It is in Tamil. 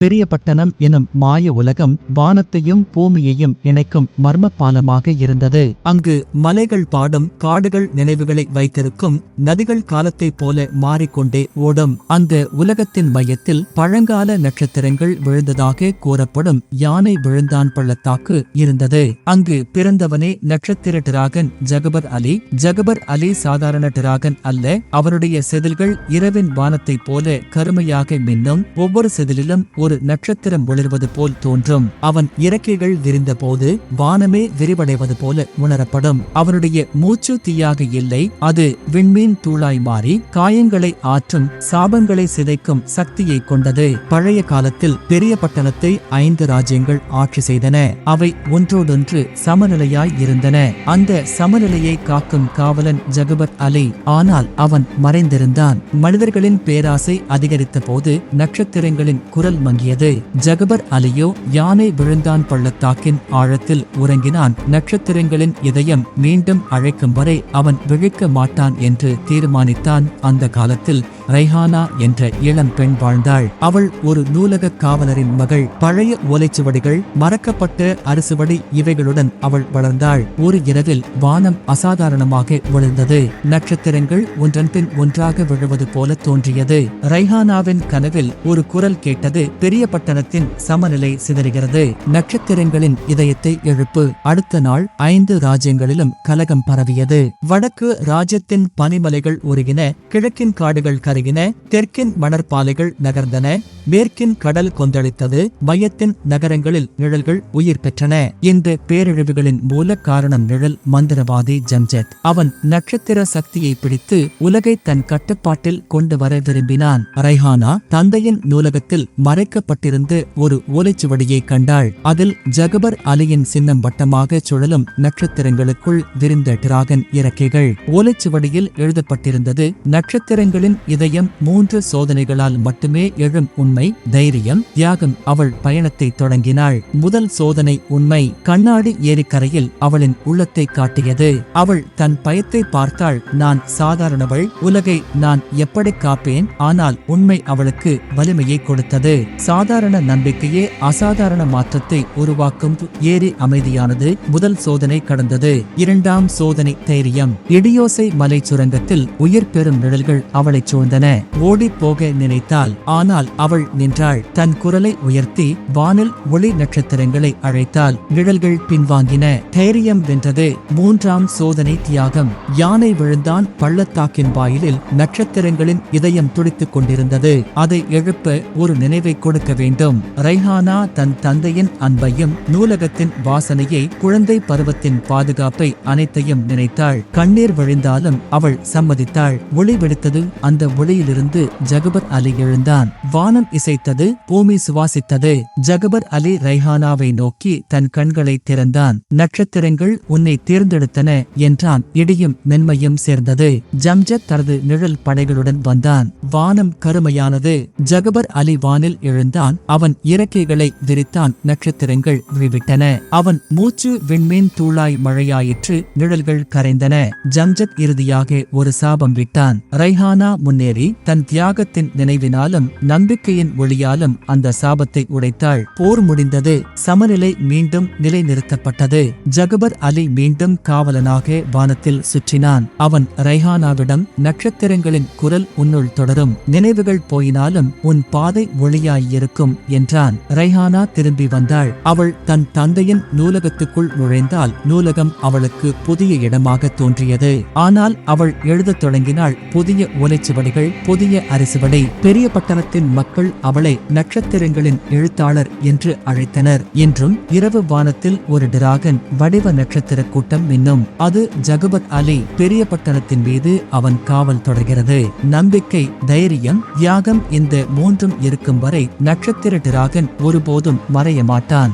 பெரியபட்டணம் எனும் மாய உலகம் வானத்தையும் பூமியையும் இணைக்கும் மர்ம பாலமாக இருந்தது. அங்கு மலைகள் பாடும், காடுகள் நினைவுகளை வைத்திருக்கும், நதிகள் காலத்தைப் போல மாறிக்கொண்டே ஓடும். அந்த உலகத்தின் மையத்தில் பழங்கால நட்சத்திரங்கள் விழுந்ததாக கூறப்படும் யானை விழுந்தான் பள்ளத்தாக்கு இருந்தது. அங்கு பிறந்தவனே நட்சத்திர டிராகன் ஜகபர் அலி. ஜகபர் அலி சாதாரண டிராகன் அல்ல. அவருடைய செதில்கள் இரவின் வானத்தைப் போல கருமையாக மின்னும். ஒவ்வொரு செதிலிலும் ஒரு நட்சத்திரம் ஒளிர்வது போல் தோன்றும். அவன் இறக்கைகள் விரிந்த போது வானமே விரிவடைவது போல உணரப்படும். அவனுடைய மூச்சு தீயாக இல்லை, அது விண்மீன் தூளாய் மாறி காயங்களை ஆற்றும், சாபங்களை சிதைக்கும் சக்தியை கொண்டது. பழைய காலத்தில் பெரியபட்டணத்தை 5 ராஜ்யங்கள் ஆட்சி செய்தன. அவை ஒன்றோடொன்று சமநிலையாய் இருந்தன. அந்த சமநிலையை காக்கும் காவலன் ஜகபர் அலி. ஆனால் அவன் மறைந்திருந்தான். மனிதர்களின் பேராசை அதிகரித்த போது நட்சத்திரங்களின் குரல் மங்கியது. ஜகபர் அலியோ யானை விழுந்தான் பள்ளத்தாக்கின் ஆழத்தில் உறங்கினான். நட்சத்திரங்களின் இதயம் மீண்டும் அழைக்கும் வரை அவன் விழிக்க மாட்டான் என்று தீர்மானித்தான். அந்த காலத்தில் ரைஹானா என்ற இளம் பெண் வாழ்ந்தாள். அவள் ஒரு நூலக காவலரின் மகள். பழைய ஓலைச்சுவடிகள், மறக்கப்பட்ட அரிசுவடி இவைகளுடன் அவள் வளர்ந்தாள். ஒரு இரவில் வானம் அசாதாரணமாக விழுந்தது. நட்சத்திரங்கள் ஒன்றன் பின் ஒன்றாக விழுவது போல தோன்றியது. ரைஹானாவின் கனவில் ஒரு குரல் கேட்டது. பெரியபட்டணத்தின் சமநிலை சிதறுகிறது. நட்சத்திரங்களின் இதயத்தை எழுப்பு. அடுத்த நாள் 5 ராஜ்யங்களிலும் கலகம் பரவியது. வடக்கு ராஜ்யத்தின் பனிமலைகள் உருகின. கிழக்கின் காடுகள் கருகின. தெற்கின் மணற்பாலைகள் நகர்ந்தன. மேற்கின் கடல் கொந்தளித்தது. மையத்தின் நகரங்களில் நிழல்கள் உயிர் பெற்றன. இந்த பேரழிவுகளின் மூல காரணம் நிழல் மந்திரவாதி ஜம்ஜெத். அவன் நட்சத்திர சக்தியை பிடித்து உலகை தன் கட்டுப்பாட்டில் கொண்டு வர விரும்பினான். ரைஹானா தந்தையின் நூலகத்தில் மறைக்கப்பட்டிருந்த ஒரு ஓலைச்சுவடியை கண்டாள். அதில் ஜகபர் அலியின் சின்னம் வட்டமாக சுழலும் நட்சத்திரங்களுக்குள் விரிந்த டிராகன் இறக்கைகள். ஓலைச்சுவடியில் எழுதப்பட்டிருந்தது, நட்சத்திரங்களின் இதயம் 3 சோதனைகளால் மட்டுமே எழும் உண்மை, தைரியம், தியாகம். அவள் பயணத்தை தொடங்கினாள். முதல் சோதனை உண்மை. கண்ணாடி ஏரிக்கரையில் அவளின் உள்ளத்தை காட்டியது. அவள் தன் பயத்தை பார்த்தாள். நான் சாதாரணவள், உலகை நான் எப்படி காப்பேன்? ஆனால் உண்மை அவளுக்கு வலிமையை கொடுத்தது. சாதாரண நம்பிக்கையே அசாதாரண மாற்றத்தை உருவாக்கும். ஏரி அமைதியானது. முதல் சோதனை கடந்தது. இரண்டாம் சோதனை தைரியம். இடியோசை மலை சுரங்கத்தில் உயிர் பெறும் நிழல்கள் அவளை சூழ்ந்தன. ஓடி போக நினைத்தாள். ஆனால் அவள் நின்றாள். தன் குரலை உயர்த்தி வானில் ஒளி நட்சத்திரங்களை அழைத்தாள். நிழல்கள் பின்வாங்கின. தைரியம் வென்றது. மூன்றாம் சோதனை தியாகம். யானை விழுந்தான் பள்ளத்தாக்கின் வாயிலில் நட்சத்திரங்களின் இதயம் துடித்துக் கொண்டிருந்தது. அதை எழுப்ப ஒரு நினைவை கொடுக்க வேண்டும். ரைஹானா தன் தந்தையின் அன்பையும் நூலகத்தின் வாசனையை, குழந்தை பருவத்தின் பாதுகாப்பை அனைத்தையும் நினைத்தாள். கண்ணீர் வழிந்தாலும் அவள் சம்மதித்தாள். ஒளி வெடித்தது. அந்த ஒளியிலிருந்து ஜகபர் அலி எழுந்தான். வானம் இசைத்தது. பூமி சுவாசித்தது. ஜகபர் அலி ரைஹானாவை நோக்கி தன் கண்களை திறந்தான். நட்சத்திரங்கள் உன்னை தேர்ந்தெடுத்தன என்றான். இடியும் மென்மையும் சேர்ந்தது. ஜம்ஜெத் தனது நிழல் படைகளுடன் வந்தான். வானம் கருமையானது. ஜகபர் அலி வானில் எழுந்தான். அவன் இறக்கைகளை விரித்தான். நட்சத்திரங்கள் விழிவிட்டன. அவன் மூச்சு விண்மீன் தூளாய் மழையாயிற்று. நிழல்கள் கரைந்தன. ஜம்ஜெத் இறுதியாக ஒரு சாபம் விட்டான். ரைஹானா முன்னேறி தன் தியாகத்தின் நினைவினாலும் நம்பிக்கையின் ஒளியாலும் அந்த சாபத்தை உடைத்தாள். போர் முடிந்தது. சமநிலை மீண்டும் நிலைநிறுத்தப்பட்டது. ஜகபர் அலி மீண்டும் காவலனாக வானத்தில் சுற்றினான். அவன் ரைஹானாவிடம், நட்சத்திரங்களின் குரல் உன்னுள் தொடரும், நினைவுகள் போயினாலும் உன் பாதை ஒளியாயிருக்கும் என்றான். ரைஹானா திரும்பி வந்தாள். அவள் தன் தந்தையின் நூலகத்துக்குள் நுழைந்தாள். நூலகம் அவளுக்கு புதிய இடமாக தோன்றியது. ஆனால் அவள் எழுதத் தொடங்கினாள். புதிய ஓலைச்சுவடிகள், புதிய அரிசுவடை. பெரியபட்டணத்தின் மக்கள் அவளை நட்சத்திரங்களின் எழுத்தாளர் என்று அழைத்தனர். இன்றும் இரவு வானத்தில் ஒரு டிராகன் வடிவ நட்சத்திர கூட்டம் மின்னும். அது ஜகபர் அலி. பெரியபட்டணத்தின் மீது அவன் காவல் தொடர்கிறது. நம்பிக்கை, தைரியம், தியாகம், இந்த 3ம் இருக்கும் வரை நட்சத்திர டிராகன் ஒருபோதும் மறைய மாட்டான்.